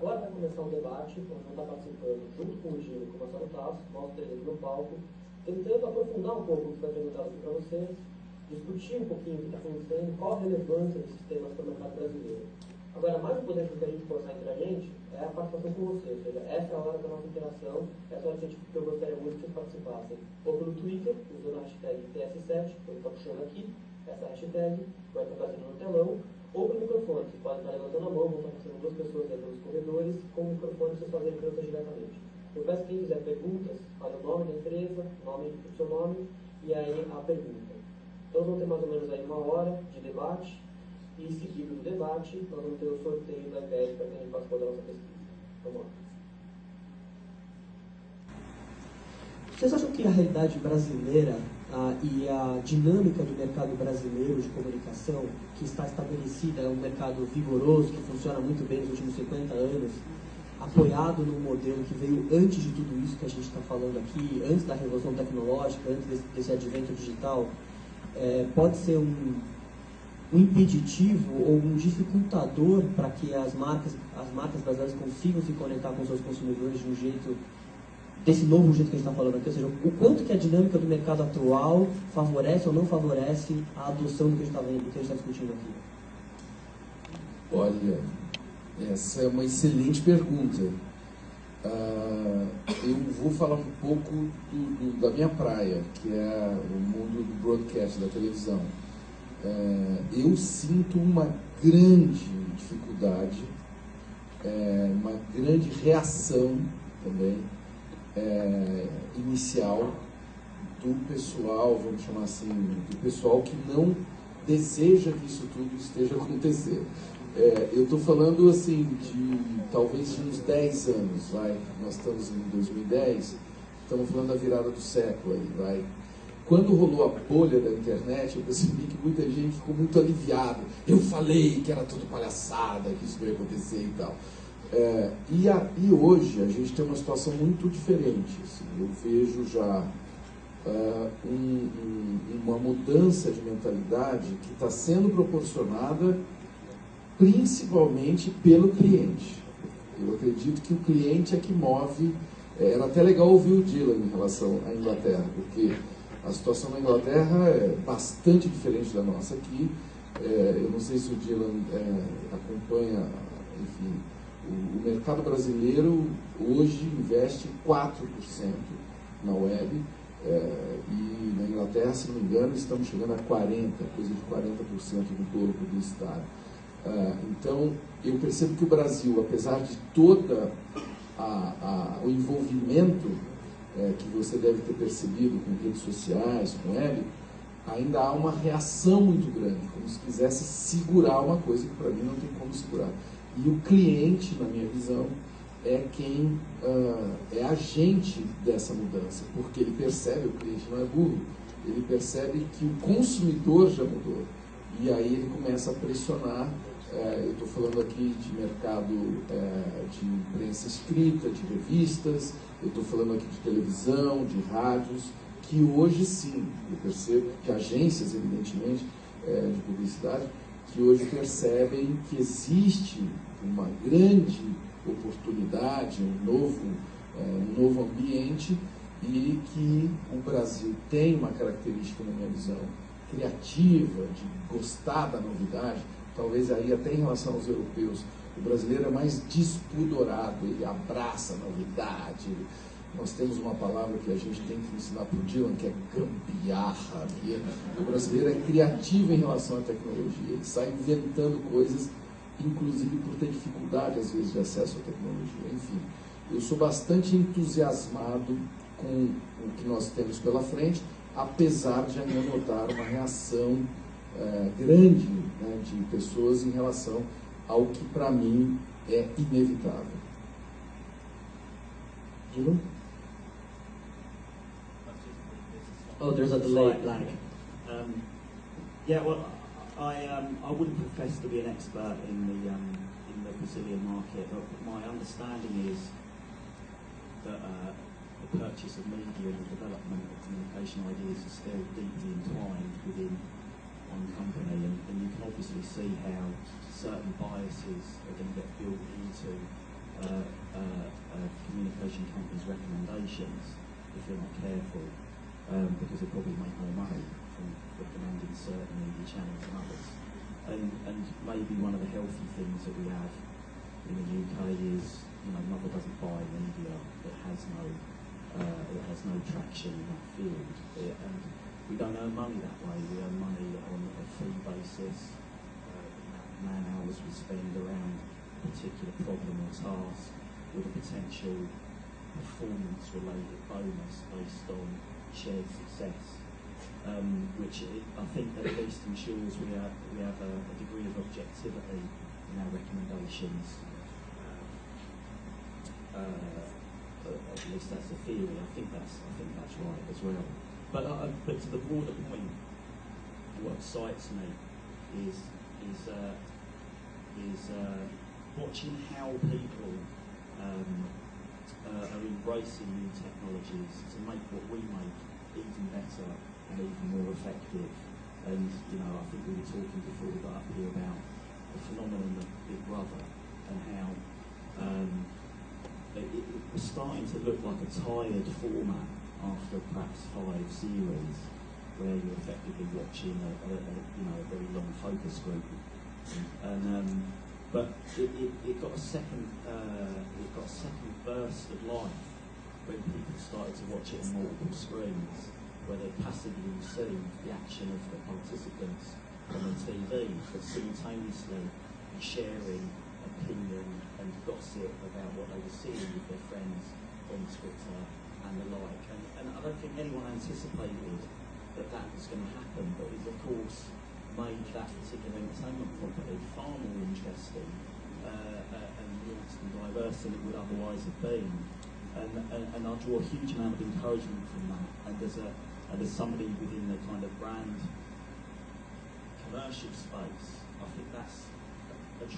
agora vai começar um debate, onde vão estar participando, junto com o Gil e com o Marcelo Tasso, nós três aqui no palco, tentando aprofundar um pouco o que foi apresentado aqui para vocês, discutir um pouquinho o que está acontecendo, qual a relevância desses temas para o mercado brasileiro. Agora, mais importante do que a gente forçar entre a gente é a participação com vocês, ou seja, essa é a hora da nossa interação, essa é a hora que eu gostaria muito que vocês participassem, ou pelo Twitter, usando a hashtag TS7, que ele está puxando aqui, essa hashtag, vai estar aparecendo no telão, ou pelo microfone, vocês podem estar levantando a mão, vão estar passando duas pessoas aí pelos corredores, com o microfone vocês fazem perguntas diretamente. Eu peço que quem quiser perguntas, fale o nome da empresa, o seu nome, e aí a pergunta. Então vamos ter mais ou menos aí 1 hora de debate, e seguido do debate, nós vamos ter o sorteio da IBES para quem participou da nossa pesquisa. Vamos lá. Vocês acham que a realidade brasileira e a dinâmica do mercado brasileiro de comunicação, que está estabelecida, é um mercado vigoroso, que funciona muito bem nos últimos 50 anos, apoiado num modelo que veio antes de tudo isso que a gente está falando aqui, antes da revolução tecnológica, antes desse advento digital, pode ser um impeditivo ou um dificultador para que as marcas brasileiras consigam se conectar com seus consumidores de um jeito, desse novo jeito que a gente está falando aqui, ou seja, o quanto que a dinâmica do mercado atual favorece ou não favorece a adoção do que a gente está vendo, do que a gente está discutindo aqui? Olha, essa é uma excelente pergunta. Eu vou falar um pouco da minha praia, que é o mundo do broadcast, da televisão. Eu sinto uma grande dificuldade, uma grande reação também inicial do pessoal, vamos chamar assim, do pessoal que não deseja que isso tudo esteja acontecendo. Eu estou falando assim talvez de uns 10 anos, vai. Nós estamos em 2010, estamos falando da virada do século aí, vai. Quando rolou a bolha da internet, eu percebi que muita gente ficou muito aliviada. Eu falei que era tudo palhaçada, que isso ia acontecer e tal. E hoje a gente tem uma situação muito diferente. Assim. Eu vejo já uma mudança de mentalidade que está sendo proporcionada principalmente pelo cliente. Eu acredito que o cliente é que move. Era até legal ouvir o Dylan em relação à Inglaterra, porque a situação na Inglaterra é bastante diferente da nossa aqui. Eu não sei se o Dylan acompanha, enfim, o mercado brasileiro hoje investe 4% na web, e na Inglaterra, se não me engano, estamos chegando a 40%, coisa de 40% do bolo publicitário. Então, eu percebo que o Brasil, apesar de todo o envolvimento que você deve ter percebido com redes sociais, com web, ainda há uma reação muito grande, como se quisesse segurar uma coisa que para mim não tem como segurar. E o cliente, na minha visão, é quem é agente dessa mudança, porque ele percebe, o cliente não é burro, ele percebe que o consumidor já mudou. E aí ele começa a pressionar. Eu estou falando aqui de mercado de imprensa escrita, de revistas, eu estou falando aqui de televisão, de rádios, que hoje sim, eu percebo que agências, evidentemente, de publicidade, que hoje percebem que existe uma grande oportunidade, um novo ambiente, e que o Brasil tem uma característica, na minha visão, criativa, de gostar da novidade. Talvez aí até em relação aos europeus, o brasileiro é mais despudorado, ele abraça a novidade. Nós temos uma palavra que a gente tem que ensinar para o Dylan, que é gambiarra. O brasileiro é criativo em relação à tecnologia, ele sai inventando coisas, inclusive por ter dificuldade às vezes de acesso à tecnologia. Enfim, eu sou bastante entusiasmado com o que nós temos pela frente, apesar de ainda notar uma reação grande, né, de pessoas em relação ao que para mim é inevitável. Dylan? Oh, there's a delay lag. Yeah, well, I wouldn't profess to be an expert in the Brazilian market, but my understanding is that the purchase of media and the development of communication ideas is still deeply entwined within one company, and you can obviously see how certain biases are going to get built into communication companies' recommendations if they're not careful, because they probably make more money from recommending certain media channels than others. And maybe one of the healthy things that we have in the UK is, Mother doesn't buy media that has no traction in that field. And we don't earn money that way. We earn money on a fee basis. Man hours we spend around a particular problem or task with a potential performance-related bonus based on shared success, which I think at least ensures we have a degree of objectivity in our recommendations. At least that's the theory. I think that's right as well. But to the broader point, what excites me is watching how people are embracing new technologies to make what we make even better and even more effective. And I think we were talking before we got up here about the phenomenon of Big Brother and how it was starting to look like a tired format after perhaps 5 series, where you're effectively watching a very long focus group. And but it got a second burst of life when people started to watch it on multiple screens, where they passively received the action of the participants on the TV, but simultaneously sharing opinion and gossip about what they were seeing with their friends on Twitter and the like. And I don't think anyone anticipated that was going to happen, but it of course made that particular entertainment property far more interesting and nuanced and diverse than it would otherwise have been. And I draw a huge amount of encouragement from that. And as somebody within the kind of brand commercial space, I think that's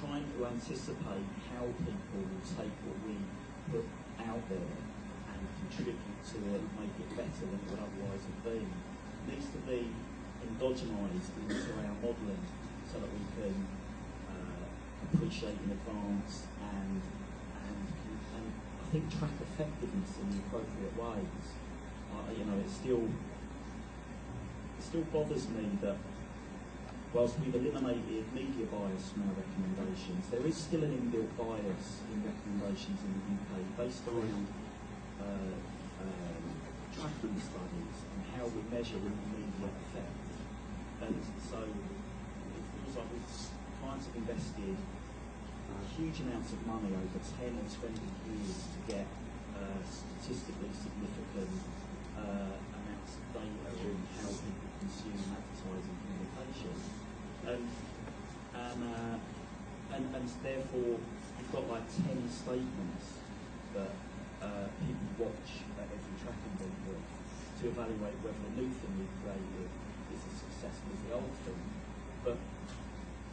trying to anticipate how people will take what we put out there and contribute to it and make it better than it would otherwise have been. It needs to be endogenised into our modelling so that we can appreciate in advance and I think track effectiveness in the appropriate ways. It still bothers me that whilst we've eliminated media bias from our recommendations, there is still an inbuilt bias in recommendations in the UK based around tracking studies and how we measure media effect. And so it feels like clients have invested huge amounts of money over 10 or 20 years to get statistically significant amounts of data on how people consume advertising communication. And therefore you've got like 10 statements that people watch at every tracking video to evaluate whether the new thing we've created is as successful as the old thing. But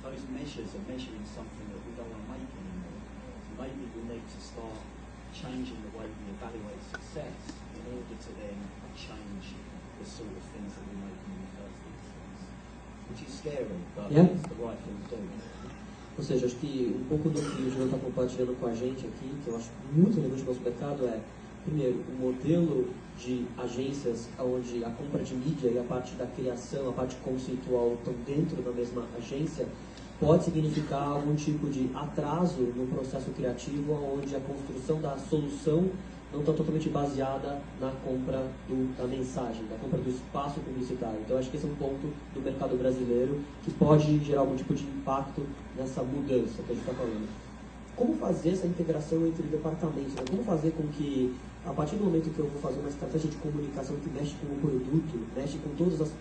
those measures are measuring something that we don't want to make anymore. So maybe we need to start changing the way we evaluate success in order to then change the sort of things that we're making in the first instance. Which is scary, but it's the right thing to do. Ou seja, acho que um pouco do que o João está compartilhando com a gente aqui, que eu acho muito relevante no nosso mercado, é, primeiro, o modelo de agências onde a compra de mídia e a parte da criação, a parte conceitual estão dentro da mesma agência, pode significar algum tipo de atraso no processo criativo, onde a construção da solução não está totalmente baseada na compra da mensagem, da compra do espaço publicitário. Então, acho que esse é um ponto do mercado brasileiro que pode gerar algum tipo de impacto nessa mudança que a gente está falando. Como fazer essa integração entre departamentos? Né? Como fazer com que, a partir do momento que eu vou fazer uma estratégia de comunicação que mexe com o produto, mexe com todos os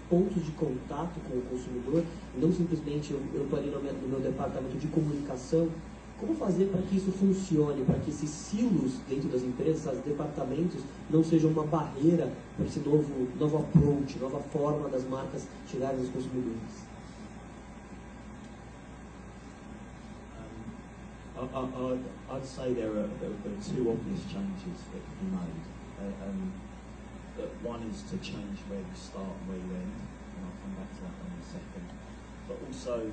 pontos de contato com o consumidor, e não simplesmente eu estou ali no meu departamento de comunicação, como fazer para que isso funcione, para que esses silos dentro das empresas, esses departamentos, não sejam uma barreira para esse novo approach, nova forma das marcas chegarem aos consumidores? I'd say there are two obvious changes that can be made. One is to change where you start and where you end, and I'll come back to that in a second. But also,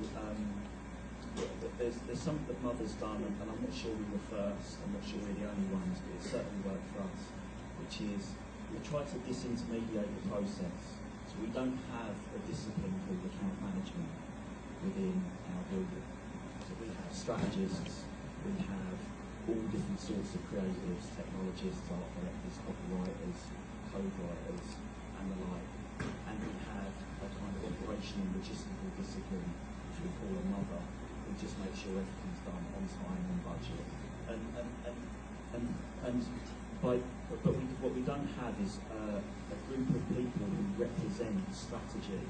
there's something that Mother's done, and I'm not sure we were first, I'm not sure we're the only ones, but it certainly worked for us, which is we try to disintermediate the process. So we don't have a discipline called account management within our building. So we have strategists, we have all different sorts of creatives, technologists, art directors, copywriters, code writers, and the like. And we have a kind of operational logistical discipline, which we call a mother, who just makes sure everything's done on time and budget. But what we don't have is a group of people who represent strategy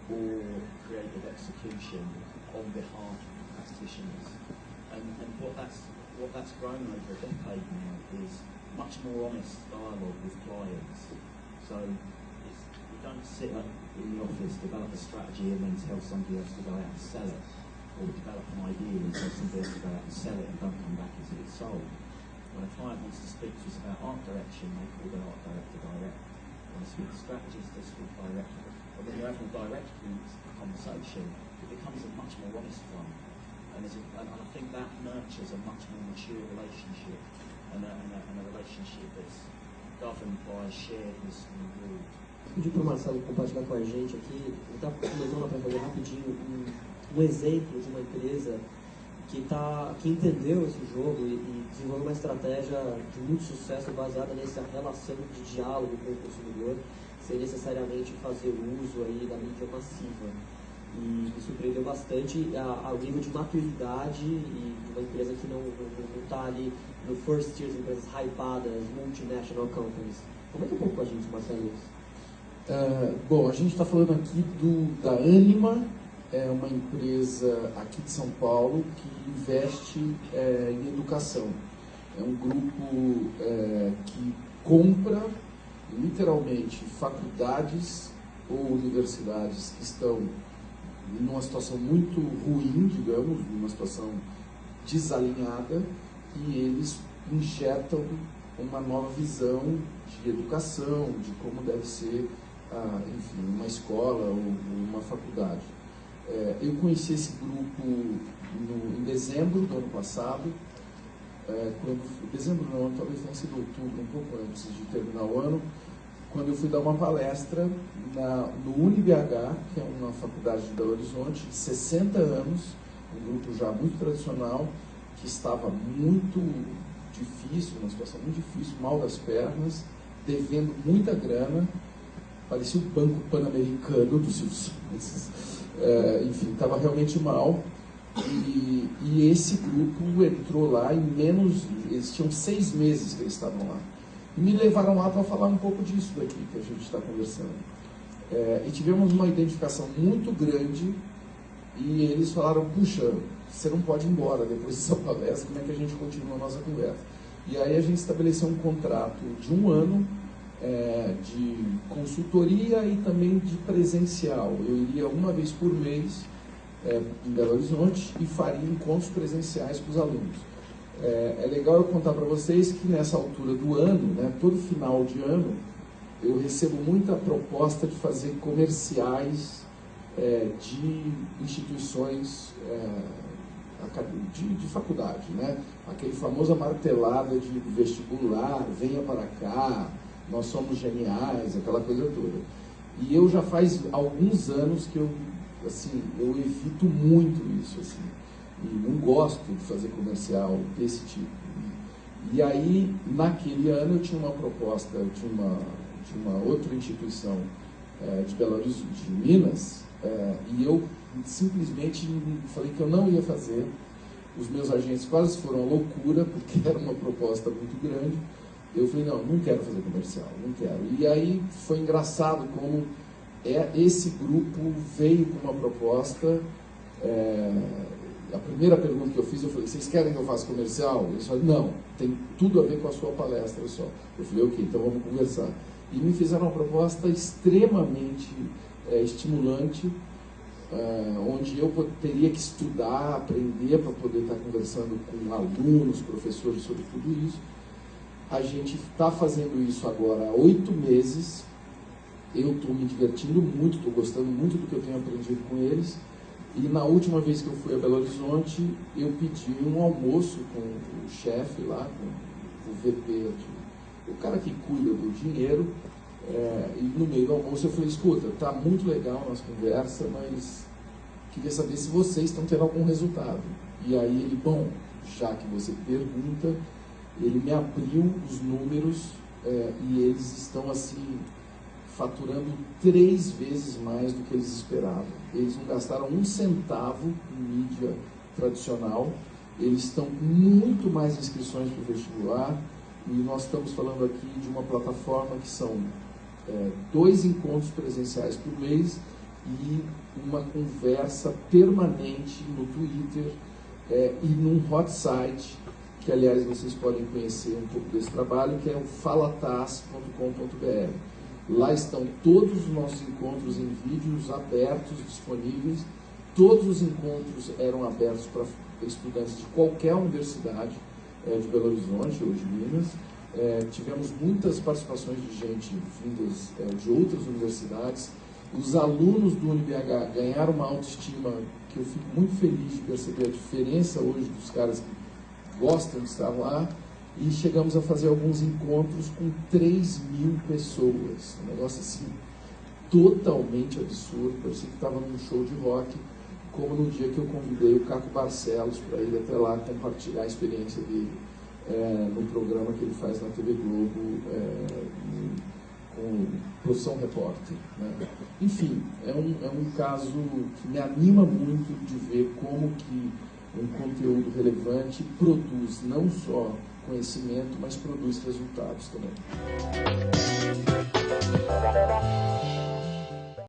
or creative execution on behalf of practitioners. And what that's grown over a decade now is much more honest dialogue with clients. So we don't sit up in the office, develop a strategy and then tell somebody else to go out and sell it, or develop an idea and tell somebody else to go out and sell it and don't come back until it's sold. When a client wants to speak to us about art direction, they call their art director direct. When I speak to strategists, they speak directly. But when you're having a direct conversation, it becomes a much more honest one. And I think that nurtures a much more mature relationship and a relationship that's governed by shared listening rules. Pedi para o Marcelo compartilhar com a gente aqui, ele está comentando para fazer rapidinho um exemplo de uma empresa que entendeu esse jogo e desenvolveu uma estratégia de muito sucesso baseada nessa relação de diálogo com o consumidor, sem necessariamente fazer uso aí da mídia massiva. E me surpreendeu bastante ao nível de maturidade e de uma empresa que não está ali no first tier de empresas hypadas, multinational companies. Comenta um pouco com a gente, Marcelo. Bom, a gente está falando aqui da Anima, é uma empresa aqui de São Paulo que investe em educação. É um grupo que compra literalmente faculdades ou universidades que estão numa situação muito ruim, digamos, numa situação desalinhada, e eles injetam uma nova visão de educação, de como deve ser, enfim, uma escola ou uma faculdade. Eu conheci esse grupo em dezembro do ano passado, dezembro não, talvez tenha sido outubro, um pouco antes de terminar o ano, quando eu fui dar uma palestra no UniBH, que é uma faculdade de Belo Horizonte, de 60 anos, um grupo já muito tradicional, que estava muito difícil, uma situação muito difícil, mal das pernas, devendo muita grana, parecia o Banco Pan-Americano do Silvio Santos, enfim, estava realmente mal, e esse grupo entrou lá em eles tinham 6 meses que eles estavam lá. E me levaram lá para falar um pouco disso daqui que a gente está conversando. E tivemos uma identificação muito grande e eles falaram, puxa, você não pode ir embora depois dessa palestra, como é que a gente continua a nossa conversa? E aí a gente estabeleceu um contrato de 1 ano de consultoria e também de presencial. Eu iria uma vez por mês em Belo Horizonte e faria encontros presenciais com os alunos. É legal eu contar para vocês que nessa altura do ano, todo final de ano, eu recebo muita proposta de fazer comerciais de instituições de faculdade, aquele famoso martelada de vestibular, venha para cá, nós somos geniais, aquela coisa toda. E eu já faz alguns anos que eu evito muito isso, assim. E não gosto de fazer comercial desse tipo. E aí, naquele ano, eu tinha uma proposta de uma outra instituição de Belo Horizonte, de Minas, e eu simplesmente falei que eu não ia fazer. Os meus agentes quase foram à loucura, porque era uma proposta muito grande. Eu falei, não quero fazer comercial, não quero. E aí foi engraçado como esse grupo veio com uma proposta. A primeira pergunta que eu fiz, eu falei, vocês querem que eu faça comercial? Eles falaram, não, tem tudo a ver com a sua palestra só. Eu falei, ok, então vamos conversar. E me fizeram uma proposta extremamente estimulante, onde eu teria que estudar, aprender para poder estar conversando com alunos, professores sobre tudo isso. A gente está fazendo isso agora há 8 meses, eu estou me divertindo muito, estou gostando muito do que eu tenho aprendido com eles, E na última vez que eu fui a Belo Horizonte, eu pedi um almoço com o chefe lá, com o VP, o cara que cuida do dinheiro, e no meio do almoço eu falei, escuta, tá muito legal a nossa conversa, mas queria saber se vocês estão tendo algum resultado. E aí ele, bom, já que você pergunta, ele me abriu os números e eles estão assim, faturando 3 vezes mais do que eles esperavam. Eles não gastaram 1 centavo em mídia tradicional, eles estão com muito mais inscrições para o vestibular, e nós estamos falando aqui de uma plataforma que são 2 encontros presenciais por mês e uma conversa permanente no Twitter e num hot site, que aliás vocês podem conhecer um pouco desse trabalho, que é o falatas.com.br. Lá estão todos os nossos encontros em vídeos abertos, disponíveis. Todos os encontros eram abertos para estudantes de qualquer universidade de Belo Horizonte ou de Minas. Tivemos muitas participações de gente vindas de outras universidades. Os alunos do UniBH ganharam uma autoestima que eu fico muito feliz de perceber a diferença hoje dos caras que gostam de estar lá. E chegamos a fazer alguns encontros com 3.000 pessoas. Um negócio assim, totalmente absurdo. Parecia que estava num show de rock, como no dia que eu convidei o Caco Barcelos para ir até lá compartilhar a experiência dele no programa que ele faz na TV Globo, com Profissão Repórter. Né? Enfim, é um caso que me anima muito de ver como que um conteúdo relevante produz não só conhecimento, mas produz resultados também.